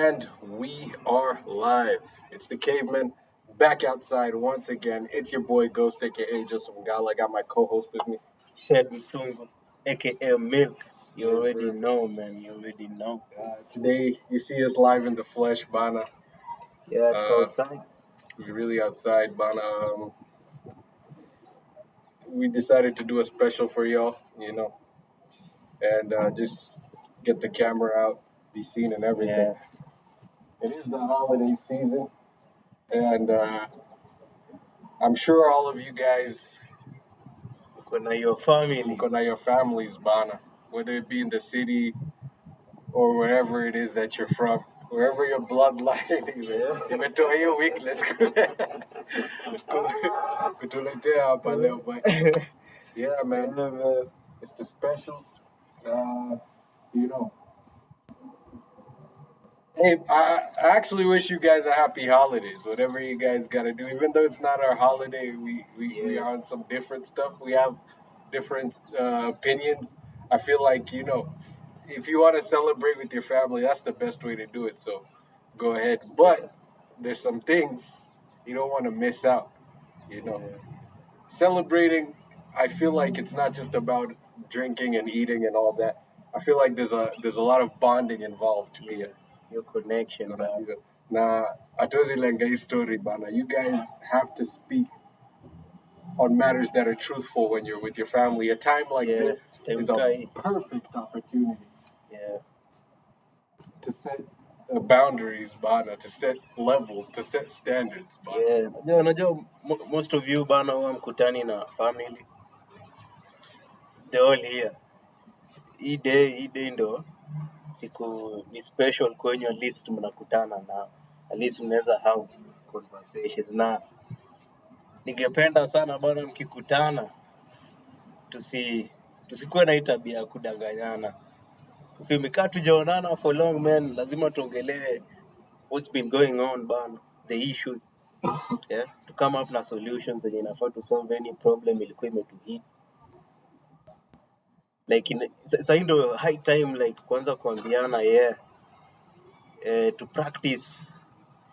And we are live. It's the caveman back outside once again. It's your boy Ghost, aka Joseph Ngala. I got my co-host with me. Said Msungu, aka Milk. You already know, man. You already know. Today, you see us live in the flesh, Bana. Yeah, it's outside. We're really outside, Bana. We decided to do a special for y'all, and just get the camera out, be seen and everything. It is the holiday season, and I'm sure all of you guys Kuna your family. Kuna your families, Bana, whether it be in the city or wherever it is that you're from, wherever your bloodline is. Imetoa hiyo weakness kutuletea hapa leo, but yeah, man, it's the special, Hey, I actually wish you guys a happy holidays, whatever you guys got to do. Even though it's not our holiday, we are on some different stuff. We have different opinions. I feel like, if you want to celebrate with your family, that's the best way to do it. So go ahead. But there's some things you don't want to miss out, Celebrating, I feel like it's not just about drinking and eating and all that. I feel like there's a lot of bonding involved here. Your connection, man. Na hatuwezi lenga hii story bana. You guys have to speak on matters that are truthful when you're with your family. A time like this is a perfect opportunity. To set boundaries, bana, to set levels, to set standards, bana. Unajua most of you bana huwa mkutani na family the whole year. Hii day ndo siku ni special kwenye at least mnakutana na at least mnaweza have conversations, na ningependa sana bana mkikutana tusikuwe na tabia ya kudanganyana. Ukimekaa tujaonana for long, man, lazima tuongelee what's been going on bana, the issues to come up na solutions zenye inafaa to solve any problem ilikuwa imetuhit. Like sasa ndo high time like kwanza kuambiana to practice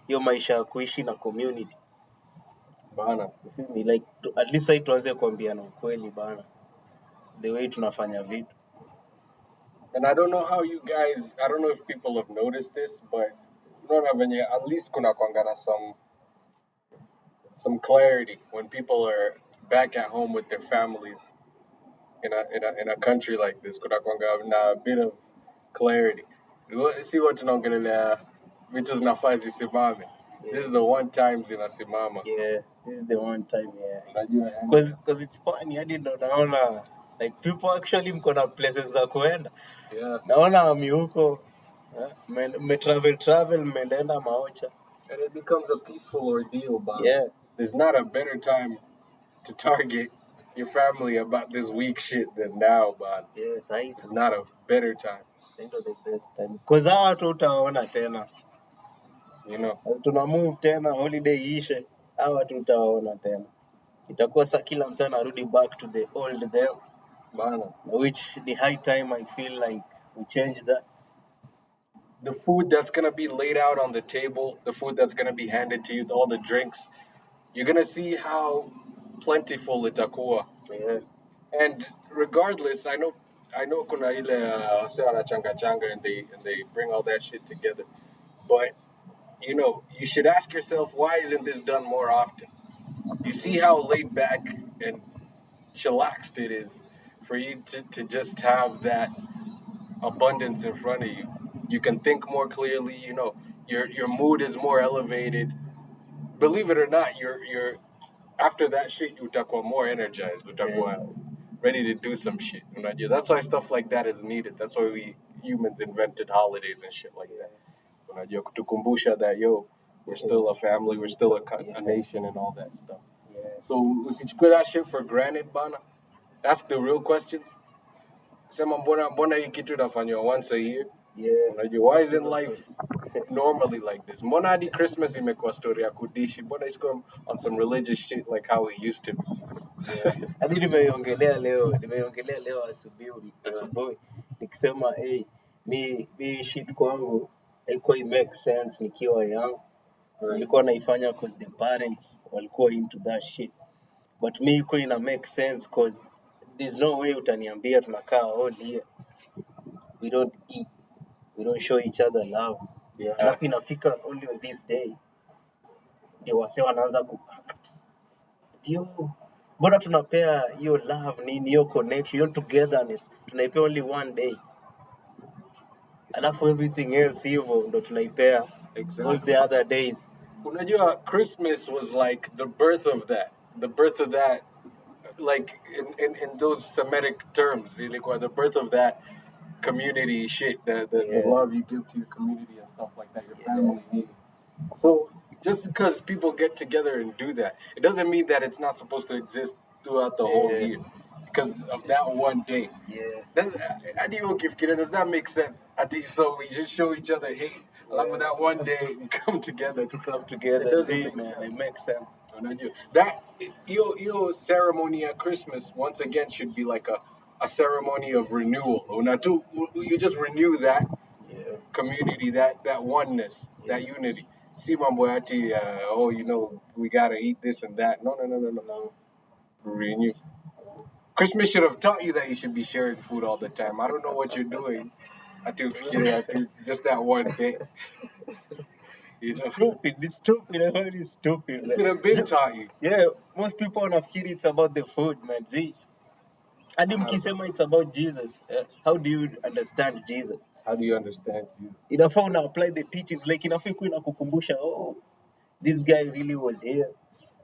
hiyo maisha ya kuishi na community bana. Like at least tuanze kuambiana ukweli bana, the way tunafanya vitu. And I don't know if people have noticed this, but at least kuna kwangana some clarity when people are back at home with their families in a country like this. Kuna kwangana a bit of clarity. See what tunaongelea vitu zinafaa zisimame. This is the one time zinasimama. Yeah, this is the one time, Because it's funny, hadi ndo naona like people actually mko na places za kuenda. Naona miuko me travel mmeenda maocha. And it becomes a peaceful ordeal, Bob. There's not a better time to target your family about this weak shit than now, Bob. It's not a better time. It's the best time. Because watu utaona tena. As tuna move tena, holiday ishe, watu utaona tena. Itakuwa sa kila msana narudi back to the old them. Bana. Which the high time I feel like we change that. The food that's going to be laid out on the table, the food that's going to be handed to you, all the drinks, you're going to see how plentiful itakuwa. And regardless, I know kuna ile sewa changa and they bring all that shit together. But you should ask yourself, why isn't this done more often? You see how laid back and chillaxed it is for you to just have that abundance in front of you. You can think more clearly, your mood is more elevated. Believe it or not, you're after that shit, utakuwa more energized, utakuwa ready to do some shit. That's why stuff like that is needed. That's why we humans invented holidays and shit like that. Kutukumbusha that we're still a family, we're still a nation and all that stuff. So usichukue that shit for granted, bana. Ask the real questions. Sema mbona hii kitu inafanywa once a year? Why isn't life normally like this? Mbona hadi Christmas imekuwa story ya kudishi? Mbona isiko on some religious shit like how it used to be? Hadi nimeongelea leo asubuhi nikisema mi shit kwangu haikuwa make sense nikiwa young. Nilikuwa naifanya cause the parents walikuwa into that shit. But me iko ina make sense cause there's no way utaniambia tunakaa all year. We don't eat. We don't show each other love. Yeah. Alafu inafika only on this day ndio wase wanaanza kuact. Ndio mbona tunapea hiyo love nini, hiyo connection, hiyo togetherness tunaipea only one day, alafu everything else hivyo ndo tunaipea all the other days. Unajua, Christmas was like the birth of that, like in those Semitic terms, ilikuwa the birth of that community shit, the love you give to your community and stuff like that, your family need. So just because people get together and do that, it doesn't mean that it's not supposed to exist throughout the whole year because of that one day. How do you give Does that make sense? So we just show each other hate. Like for that one day, we come together. It doesn't make sense. It makes sense. That your ceremony at Christmas once again should be like a ceremony of renewal. You just renew that community, that oneness, that unity. See, mambo ati, we gotta eat this and that. No. Renew. Christmas should have taught you that you should be sharing food all the time. I don't know what you're doing. Just that one day. Stupid. It's stupid. I heard it's stupid. It should have been taught you. Yeah, most people wanafikiri it's about the food, man. See, hadi mkisema it's about Jesus. How do you understand Jesus? How do you understand Jesus? Inafaa una apply the teachings, like inafaa ikuwe inakukumbusha, oh, this guy really was here.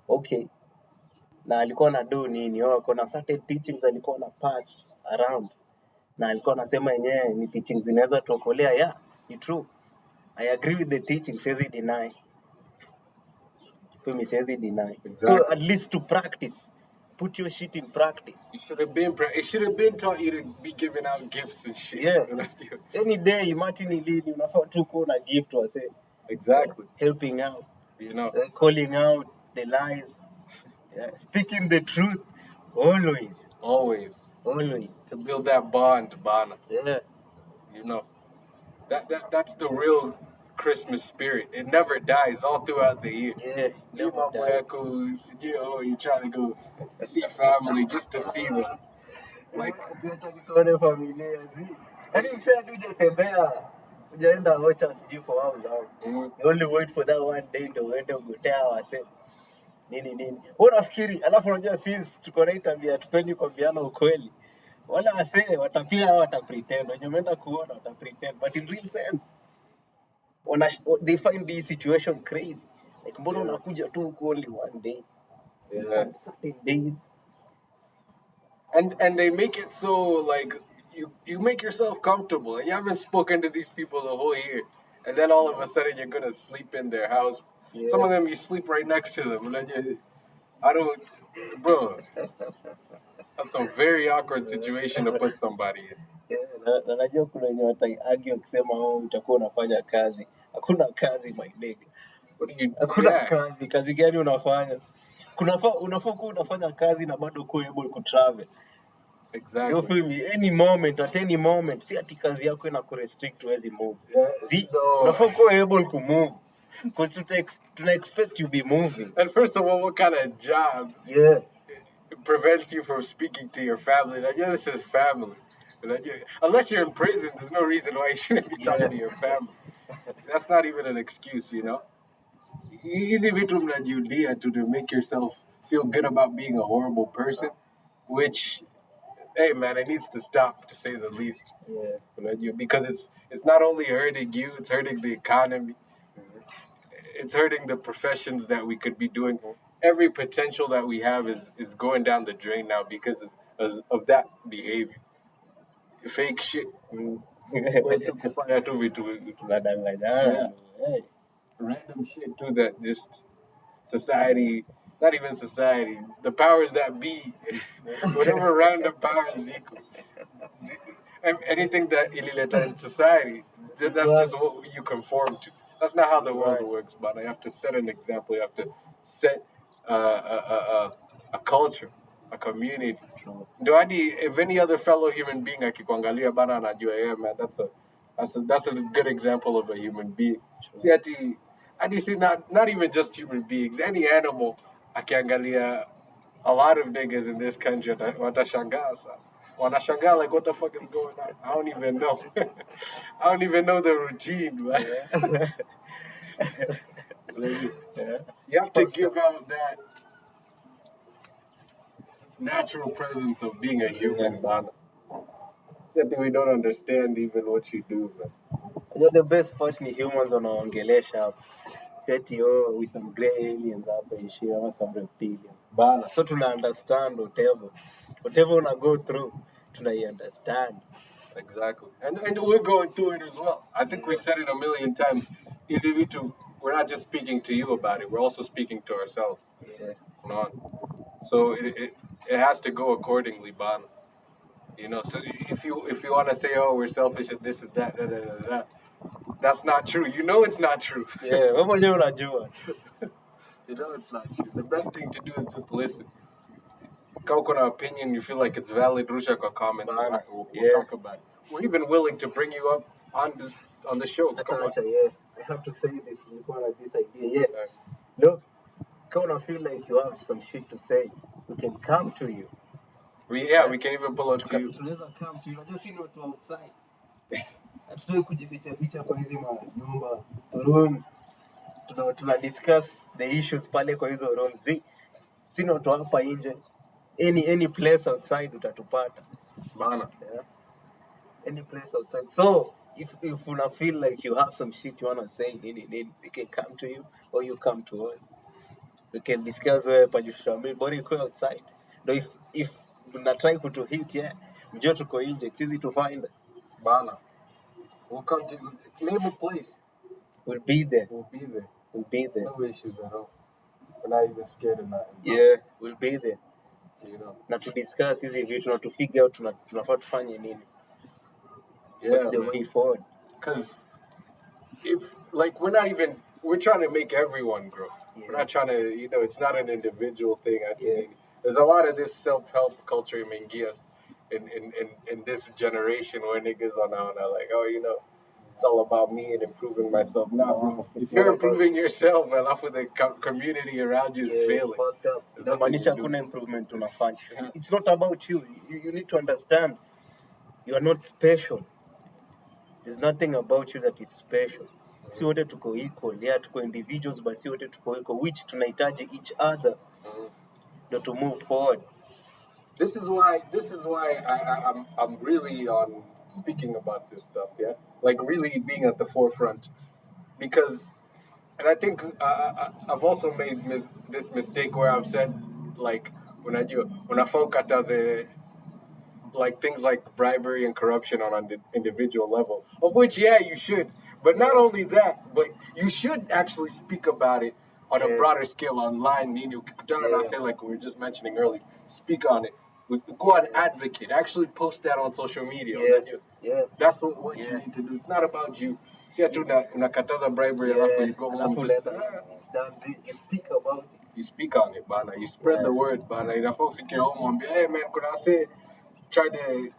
Okay. Na alikuwa na do nini? Kuna certain teachings alikuwa na pass around. Na alikuwa anasema yenyewe ni teachings zinaweza tuokolea. Yeah, ni true. I agree with the teaching, says deny. For me, says deny. Exactly. So at least to practice, put your shit in practice. It should have been taught you to be giving out gifts and shit. Yeah. Any day, Martin Ilini, unafaa tu kuwa na gift wa say. Exactly. Helping out. Calling out the lies. Speaking the truth. Always. To build that bond, Bana. Yeah. That's the real Christmas spirit. It never dies all throughout the year. Yeah. You try to go see family just to see them. Like, ujaenda ocha sijui for how long. You only wait for that one day ndo uende ugotea wase nini. Unafikiri alafu unajua since tuko na tabia tupendi kuambiana ukweli. Wala wase watapretend. Wenye umeenda kuona watapretend, but in real sense they find this situation crazy. Like mbona unakuja tu huko only one day. On certain days. And they make it so like you make yourself comfortable and you haven't spoken to these people the whole year, and then all of a sudden you're gonna sleep in their house. Some of them you sleep right next to them. Bro, that's a very awkward situation to put somebody in. Na najua kuna wenye wataiargue wakisema utakuwa unafanya kazi. Hakuna kazi my nigga. Hakuna kazi gani unafanya? Unafaa kuwa unafanya kazi na bado kuwa able to travel. Exactly. You feel me? At any moment, si ati kazi yako ina kurestrict huwezi move. Unafaa kuwa able to move. Because to expect you be moving. And first of all, what kind of job prevents you from speaking to your family? Like, this is family. Unless you're in prison, there's no reason why you shouldn't be talking to your family. That's not even an excuse, Easy vitu mnajiudia to make yourself feel good about being a horrible person, which, hey man, it needs to stop, to say the least. Because it's not only hurting you, it's hurting the economy. It's hurting the professions that we could be doing. Every potential that we have is going down the drain now because of that behavior. Fake shit. Random shit too that just society, not even society, the powers that be, whatever random powers equal. Anything that ilileta in society, that's just what you conform to. That's not how the world works, but you have to set an example. You have to set a culture, a community. If any other fellow human being akikuangalia bana anajua, yeah man, that's That's a good example of a human being. See, see, not even just human beings, any animal. Akiangalia a lot of niggas in this country, watashangaa sana. Wanashangaa like, what the fuck is going on? I don't even know. I don't even know the routine, man. Yeah. You have to give out that natural presence of being a human, man. Something we don't understand even what you do, man. The best part ni humans wanaongelesha hapo. Seti with some grey aliens hapa ishi ama some reptilian. Bana. So tuna understand whatever una go through, tuna understand. Exactly. And we're going through it as well. I think we said it a million times. We're not just speaking to you about it, we're also speaking to ourselves. Yeah. So it has to go accordingly, Ban. You know, so if you want to say, oh, we're selfish and this and that, that's not true. You know it's not true. Yeah, wewe mwenyewe unajua. You know it's not true. The best thing to do is just listen. Kama uko na opinion, you feel like it's valid, rusha kwa comments. We'll talk about it. We're even willing to bring you up on the show. Come on. Yeah, I have to say this. You want this idea? Yeah. Look, kama feel like you have some shit to say, we can come to you. We can even pull up to you. Tunaweza come to you. Unajua sisi ni watu outside. Hatutoi kujificha kwa hizi nyumba, rooms. Tuna discuss the issues pale kwa hizo rooms. Si ni watu hapa nje. Any place outside utatupata. Bana. Yeah. Any place outside. So if una feel like you have some shit you wanna say, we can come to you or you come to us. We can discuss where pajushambi, but you go outside. Though if una try to hit, yeah, mjue tuko nje, it's easy to find us. Bana. We'll come to you. Name a place. We'll be there. We'll be there. We'll be there. No issues at all. We're not even scared of nothing. Yeah, we'll be there. You know. Na to discuss hizi vitu na to figure out tunafaa tufanye nini. Yeah, what's the way forward? Because we're trying to make everyone grow. Yeah. We're not trying to, it's not an individual thing. There's a lot of this self-help culture in Mengias in this generation where niggas are now like, oh, it's all about me and improving myself. Nah, bro. If you're improving yourself, and half of the community around you is failing. It's fucked up. Improvement tunafanya. It's not about you. You need to understand you are not special. There's nothing about you that is special. Si wote tuko equal. Yeah, tuko individuals, but si wote tuko equal. Which tunahitaji each other to move forward. This is why I'm really on speaking about this stuff, yeah? Like really being at the forefront. Because, and I think I've also made this mistake where I've said, like, when I focus like things like bribery and corruption on an individual level, of which, yeah, you should. But not only that, but you should actually speak about it on a broader scale online. I say, like we were just mentioning earlier, speak on it. Go on, advocate. Actually post that on social media. Yeah. That's what you need to do. It's not about you. See, unakataza bribery, you go home. You speak about it. You speak on it, bana. You spread the word, bana. Inafaa ufike home and be, hey man, could I say, try to,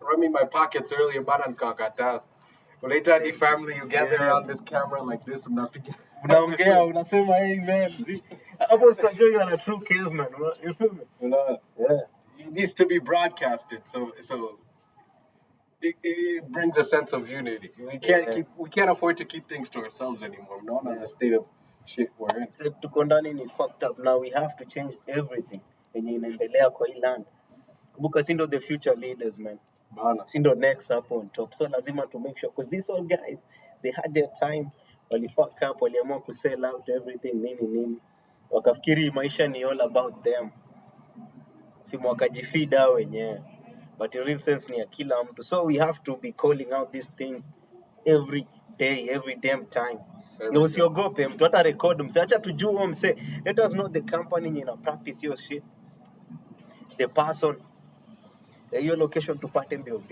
run me my pockets earlier, bana, nikakataza. Later at the family, you gather around this camera like this, unaongea, unasema, hey man, hapo tunajua you are a true caveman, you feel me? Yeah. It needs to be broadcasted, so it brings a sense of unity. We can't afford to keep things to ourselves anymore. We're not in the state of shit we're in. Tuko ndani ni fucked up. Now we have to change everything. Yenye inaendelea kwa hii land. Kumbuka si ndo the future leaders, man. Bana. Si ndo next up on top. So lazima to make sure, because these old guys, they had their time. Wali fuck up, waliamua ku sell out everything, nini. Wakafikiri maisha ni all about them. Wakajifeed hao wenyewe. But in real sense ni ya kila mtu. So we have to be calling out these things every day, every damn time. Na usiogope mtu hata record mse, acha tujue mse. Let us know the company ina practice your shit. The person, your location tupate mbio.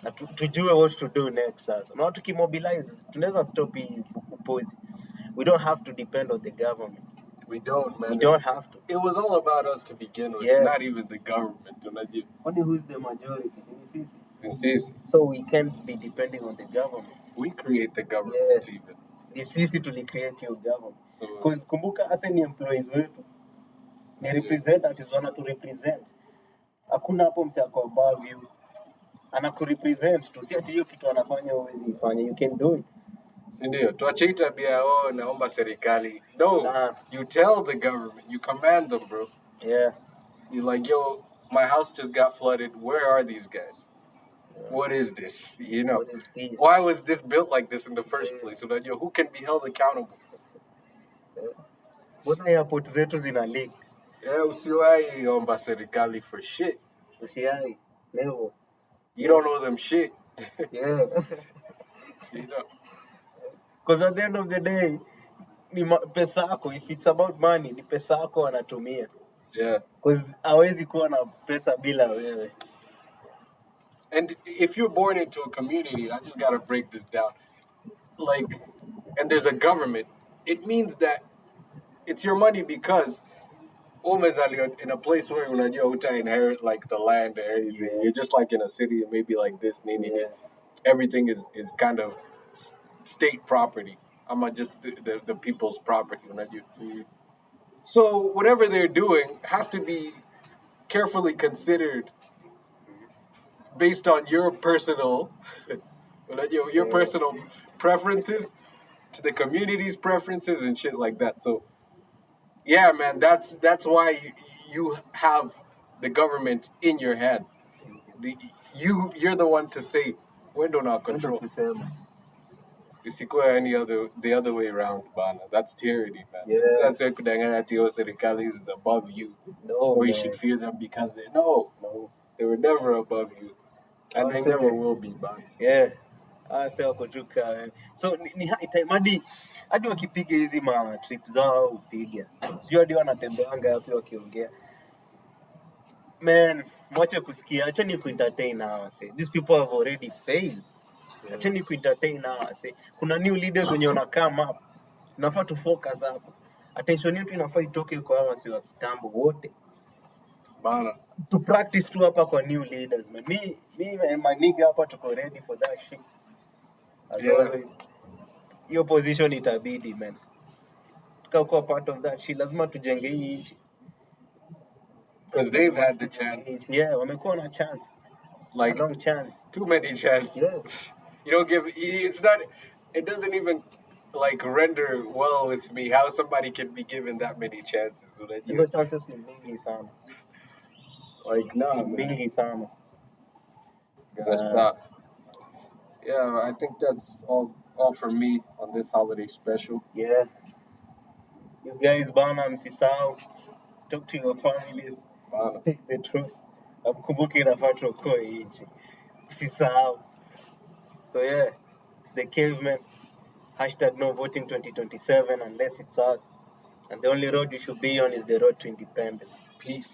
Na tujue what to do next sasa. Na tukimobilize, tunaweza stop hii upozi. We don't have to depend on the government. We don't, man. We don't have to. It was all about us to begin with, not even the government. Only who's the majority? So we can't be depending on the government. We create the government even. Ni sisi tulicreate your government. Because kumbuka hasa ni employees wetu. Ni representatives to represent. Hakuna hapo mse ako above you. Anakurepresent tu. Si ati hiyo kitu anafanya huwezi ifanya. You can do it. Sindio, tuache hii tabia naomba serikali. No, you tell the government, you command them, bro. Yeah. You're like, yo, my house just got flooded. Where are these guys? What is this? You know, why was this built like this in the first place? So that, who can be held accountable? Mbona airport zetu zina leak? Usiwahi omba serikali for shit. Usiwahi. Never. You don't owe them shit. Yeah. You know. Because at the end of the day, ni pesa yako. If it's about money, ni pesa yako wanatumia. Yeah. Because hawezi kuwa na pesa bila wewe. And if you're born into a community, I just gotta break this down. Like, and there's a government, it means that it's your money because in a place where you inherit like the land or everything. You're just like in a city, maybe like this, everything is kind of state property. I'm not just the people's property. So whatever they're doing has to be carefully considered based on your personal personal preferences to the community's preferences and shit like that. So yeah, man, that's why you have the government in your hands. You're the one to say when do not control. Isikuwa the other way around, bana. That's tyranny, man. Yeah. Serikali is above you. No, or you should fear them because they were never above you. And they never will be, man. Yeah. Kujuka. So ni high time hadi wakipiga hizi ma trip zao upiga. Sio hadi wanatembeanga hapo wakiongea. Man, mwache kusikia. Acha ni kuentertain hawa say. These people have already failed. Acha ni kuentertain hawa say. Kuna new leaders wenye wana come up. Tunafaa tu focus hapo. Attention yetu inafaa itoke kwa hawa si wa kitambo wote. Bana. To practice tu hapa kwa new leaders, man. Me and my nigga hapa tuko ready for that shit. As always. Your position itabidi, man. Tukakuwa part of that shit. Lazima tujenge hii nchi. Because they've had the chance. Yeah, wamekuwa na chance. Like, long chance. Too many chances. Yeah. You don't give, it doesn't even like render well with me how somebody can be given that many chances. So that Hizo chances ni mingi sana. Like, nah, man. Mingi sana. Gotta stop. Yeah, I think that's all for me on this holiday special. Yeah. You guys, bana, msisahau. Talk to your families. Speak the truth. Mkumbuke inafaa tuokoe nchi. Msisahau. So yeah, it's the caveman. #no voting 2027 unless it's us. And the only road you should be on is the road to independence. Peace.